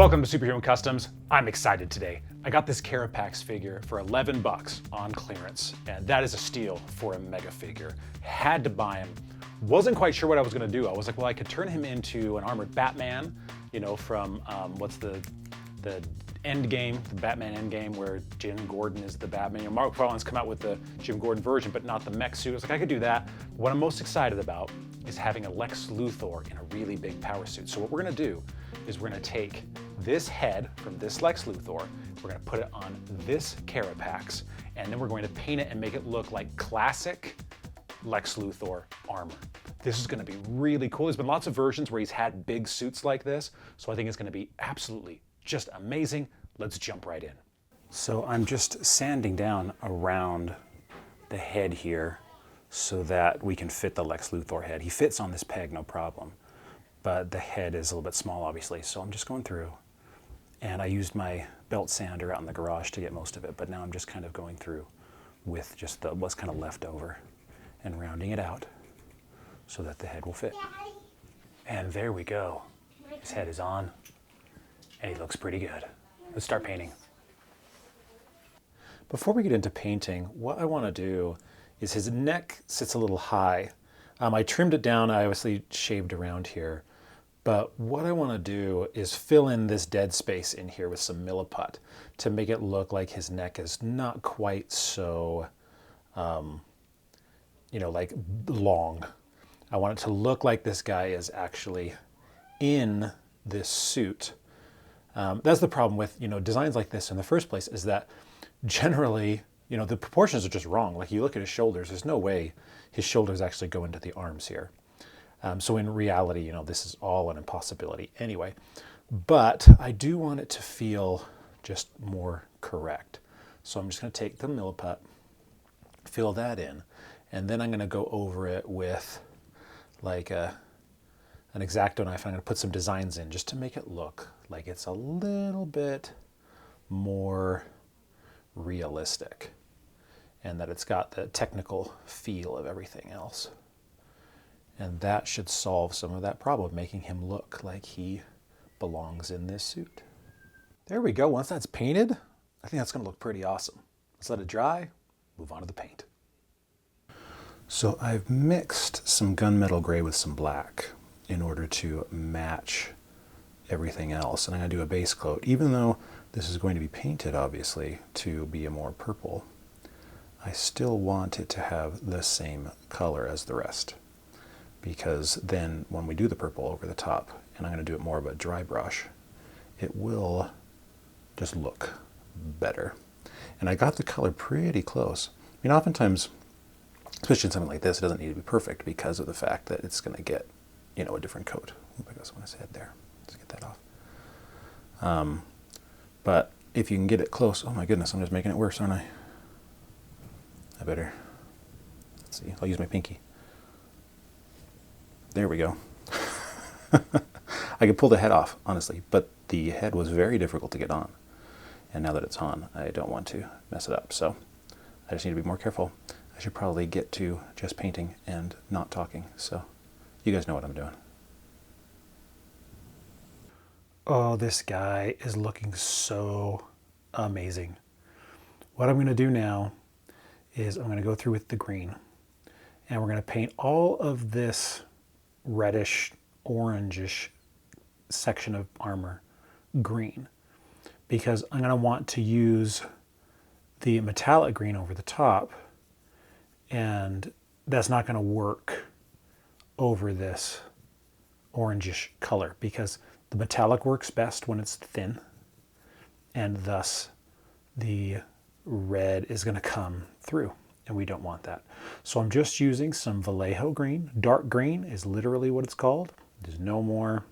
Welcome to Superhuman Customs. I'm excited today. I got this Carapax figure for 11 bucks on clearance, and that is a steal for a mega figure. Had to buy him. Wasn't quite sure what I was gonna do. I was like, well, I could turn him into an armored Batman, you know, from what's the End Game, the Batman End Game, where Jim Gordon is the Batman. You know, Mark McFarlane's come out with the Jim Gordon version, but not the mech suit. I was like, I could do that. What I'm most excited about is having a Lex Luthor in a really big power suit. So what we're gonna do is we're gonna take this head from this Lex Luthor, we're gonna put it on this Carapax, and then we're going to paint it and make it look like classic Lex Luthor armor. This is gonna be really cool. There's been lots of versions where he's had big suits like this, so I think it's gonna be absolutely just amazing. Let's jump right in. So I'm just sanding down around the head here so that we can fit the Lex Luthor head. He fits on this peg, no problem, but the head is a little bit small, obviously. So I'm just going through, and I used my belt sander out in the garage to get most of it, but now I'm just kind of going through with just what's kind of left over and rounding it out so that the head will fit. And there we go. His head is on, and he looks pretty good. Let's start painting. Before we get into painting, what I want to do is his neck sits a little high. I trimmed it down, I obviously shaved around here, but what I want to do is fill in this dead space in here with some milliput to make it look like his neck is not quite so, you know, like long. I want it to look like this guy is actually in this suit. That's the problem with, you know, designs like this in the first place, is that generally, you know, the proportions are just wrong. Like, you look at his shoulders, there's no way his shoulders actually go into the arms here. So in reality, you know, this is all an impossibility anyway. But I do want it to feel just more correct. So I'm just going to take the milliput, fill that in, and then I'm going to go over it with like an X-Acto knife. I'm going to put some designs in just to make it look like it's a little bit more realistic, and that it's got the technical feel of everything else. And that should solve some of that problem, making him look like he belongs in this suit. There we go. Once that's painted, I think that's going to look pretty awesome. Let's let it dry, move on to the paint. So I've mixed some gunmetal gray with some black in order to match everything else. And I'm going to do a base coat. Even though this is going to be painted, obviously, to be a more purple, I still want it to have the same color as the rest, because then when we do the purple over the top, and I'm going to do it more of a dry brush, it will just look better. And I got the color pretty close. I mean, oftentimes, especially in something like this, it doesn't need to be perfect because of the fact that it's going to get, you know, a different coat. Oop, I got some on his head there. Let's get that off. But if you can get it close, oh my goodness, I'm just making it worse, aren't I? I better, let's see, I'll use my pinky. There we go. I could pull the head off, honestly, but the head was very difficult to get on. And now that it's on, I don't want to mess it up. So I just need to be more careful. I should probably get to just painting and not talking. So you guys know what I'm doing. Oh, this guy is looking so amazing. What I'm going to do now is I'm going to go through with the green, and we're going to paint all of this reddish, orangish section of armor green, because I'm going to want to use the metallic green over the top, and that's not going to work over this orangish color, because the metallic works best when it's thin, and thus the red is going to come through, and we don't want that. So I'm just using some Vallejo green. Dark green is literally what it's called. There's no more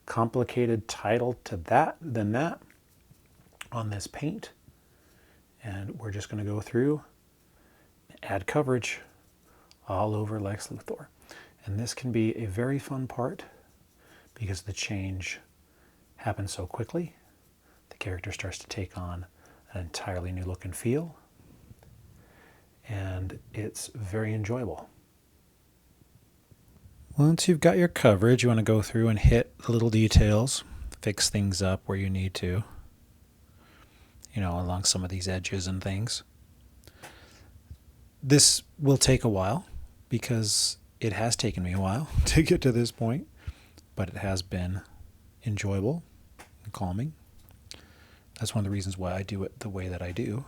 complicated title to that than that on this paint. And we're just going to go through, add coverage all over Lex Luthor. And this can be a very fun part because the change happens so quickly. The character starts to take on an entirely new look and feel, and it's very enjoyable. Once you've got your coverage, you want to go through and hit the little details fix things up where you need to, along some of these edges and things. This will take a while because it has taken me a while to get to this point, but it has been enjoyable and calming. That's one of the reasons why I do it the way that I do,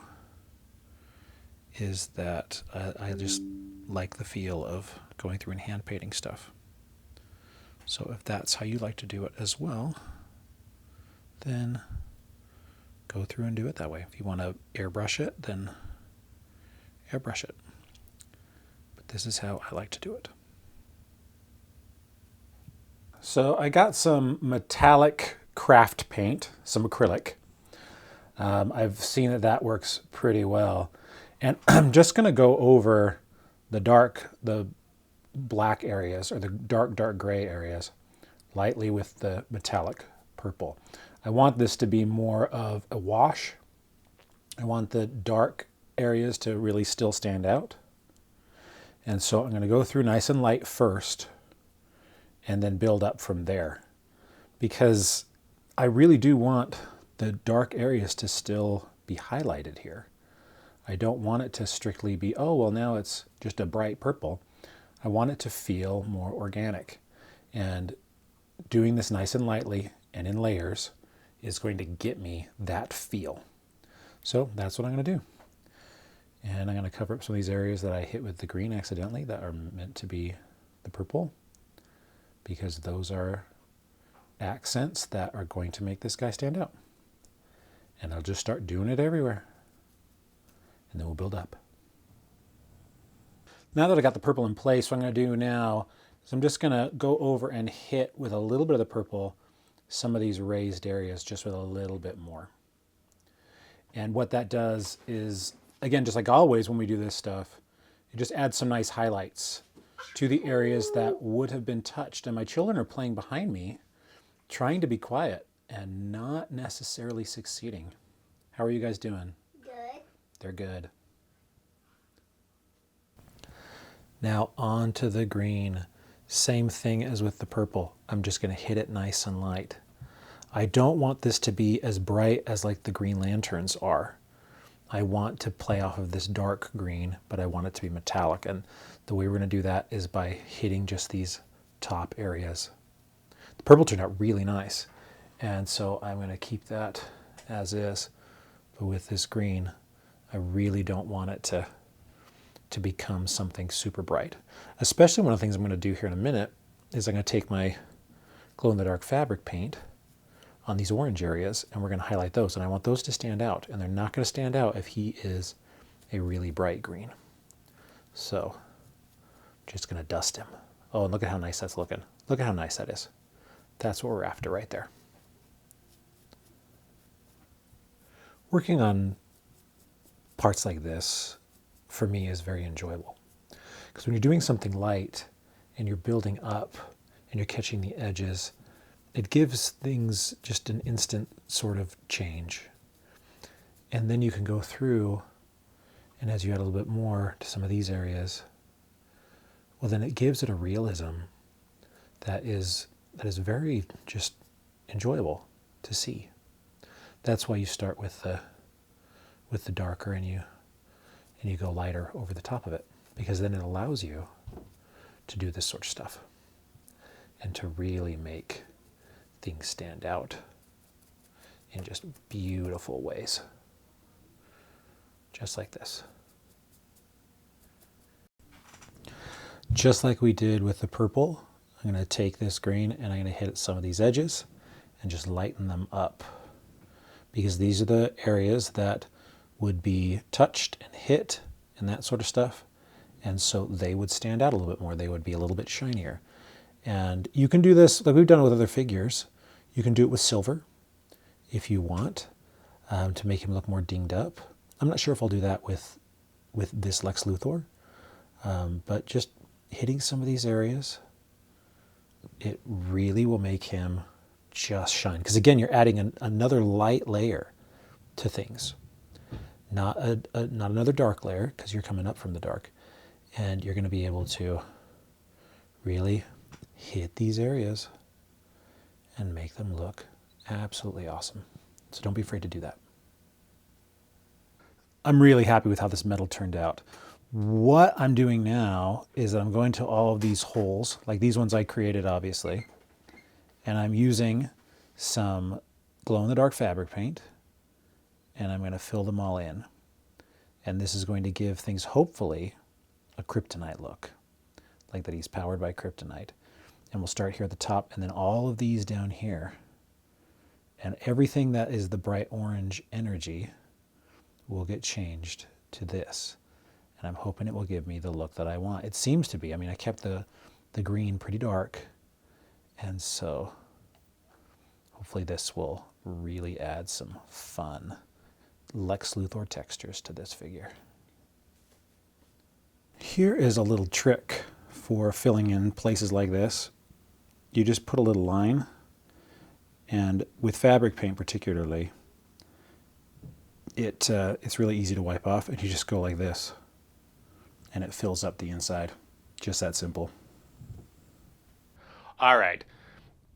is that I just like the feel of going through and hand painting stuff. So if that's how you like to do it as well, then go through and do it that way. If you want to airbrush it, then airbrush it. But this is how I like to do it. So I got some metallic craft paint, some acrylic. I've seen that works pretty well. And I'm just going to go over the black areas, or the dark gray areas, lightly with the metallic purple. I want this to be more of a wash. I want the dark areas to really still stand out. And so I'm going to go through nice and light first and then build up from there, because I really do want the dark areas to still be highlighted here. I don't want it to strictly be, oh, well, now it's just a bright purple. I want it to feel more organic. And doing this nice and lightly and in layers is going to get me that feel. So that's what I'm going to do. And I'm going to cover up some of these areas that I hit with the green accidentally that are meant to be the purple, because those are accents that are going to make this guy stand out. And I'll just start doing it everywhere. And then we'll build up. Now that I got the purple in place, what I'm going to do now is I'm just going to go over and hit with a little bit of the purple some of these raised areas just with a little bit more. And what that does is, again, just like always when we do this stuff, it just adds some nice highlights to the areas that would have been touched. And my children are playing behind me, trying to be quiet and not necessarily succeeding. How are you guys doing? Good. They're good. Now on to the green. Same thing as with the purple. I'm just going to hit it nice and light. I don't want this to be as bright as like the Green Lanterns are. I want to play off of this dark green, but I want it to be metallic. And the way we're going to do that is by hitting just these top areas. The purple turned out really nice, and so I'm going to keep that as is. But with this green, I really don't want it to become something super bright. Especially one of the things I'm going to do here in a minute is I'm going to take my glow-in-the-dark fabric paint on these orange areas, and we're going to highlight those. And I want those to stand out, and they're not going to stand out if he is a really bright green. So just going to dust him. Oh, and look at how nice that's looking. Look at how nice that is. That's what we're after right there. Working on parts like this, for me, is very enjoyable. Because when you're doing something light and you're building up and you're catching the edges, it gives things just an instant sort of change. And then you can go through, and as you add a little bit more to some of these areas, well, then it gives it a realism that is very just enjoyable to see. That's why you start with the darker and you go lighter over the top of it, because then it allows you to do this sort of stuff and to really make things stand out in just beautiful ways. Just like this. Just like we did with the purple, I'm going to take this green and I'm going to hit some of these edges and just lighten them up, because these are the areas that would be touched and hit and that sort of stuff. And so they would stand out a little bit more. They would be a little bit shinier. And you can do this like we've done with other figures. You can do it with silver if you want, to make him look more dinged up. I'm not sure if I'll do that with this Lex Luthor, but just hitting some of these areas, it really will make him just shine. Because again, you're adding another light layer to things, not another dark layer, because you're coming up from the dark, and you're going to be able to really hit these areas and make them look Absolutely awesome. So don't be afraid to do that. I'm really happy with how this metal turned out. What I'm doing now is that I'm going to all of these holes, like these ones I created, obviously, and I'm using some glow-in-the-dark fabric paint, and I'm going to fill them all in. And this is going to give things, hopefully, a kryptonite look, like that he's powered by kryptonite. And we'll start here at the top, and then all of these down here. And everything that is the bright orange energy will get changed to this. And I'm hoping it will give me the look that I want. It seems to be. I mean, I kept the green pretty dark. And so hopefully this will really add some fun Lex Luthor textures to this figure. Here is a little trick for filling in places like this. You just put a little line, and with fabric paint particularly, it's really easy to wipe off, and you just go like this, and it fills up the inside. Just that simple. All right.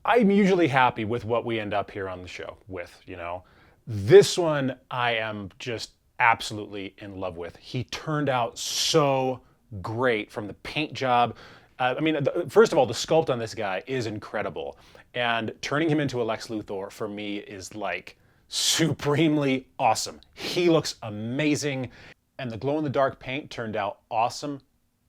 I'm usually happy with what we end up here on the show with, you know. This one I am just absolutely in love with. He turned out so great from the paint job. I mean, first of all, the sculpt on this guy is incredible. And turning him into a Lex Luthor for me is like supremely awesome. He looks amazing. And the glow-in-the-dark paint turned out awesome.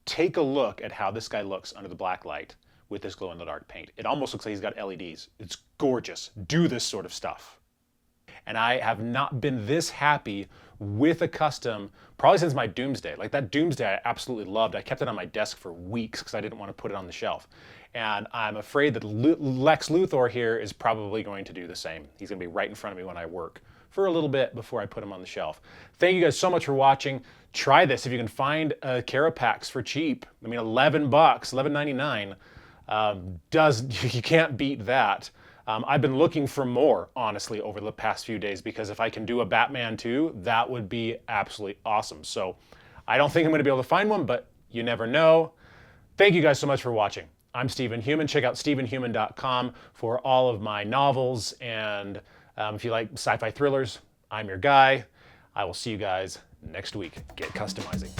Take a look at how this guy looks under the black light with this glow-in-the-dark paint. It almost looks like he's got LEDs. It's gorgeous. Do this sort of stuff. And I have not been this happy with a custom probably since my Doomsday. Like that Doomsday I absolutely loved. I kept it on my desk for weeks because I didn't want to put it on the shelf. And I'm afraid that Lex Luthor here is probably going to do the same. He's going to be right in front of me when I work for a little bit before I put him on the shelf. Thank you guys so much for watching. Try this if you can find Carapax for cheap. I mean, $11, $11.99. You can't beat that. I've been looking for more, honestly, over the past few days, because if I can do a Batman 2, that would be absolutely awesome. So I don't think I'm going to be able to find one, but you never know. Thank you guys so much for watching. I'm Stephen Human. Check out stephenhuman.com for all of my novels. And if you like sci-fi thrillers, I'm your guy. I will see you guys next week. Get customizing.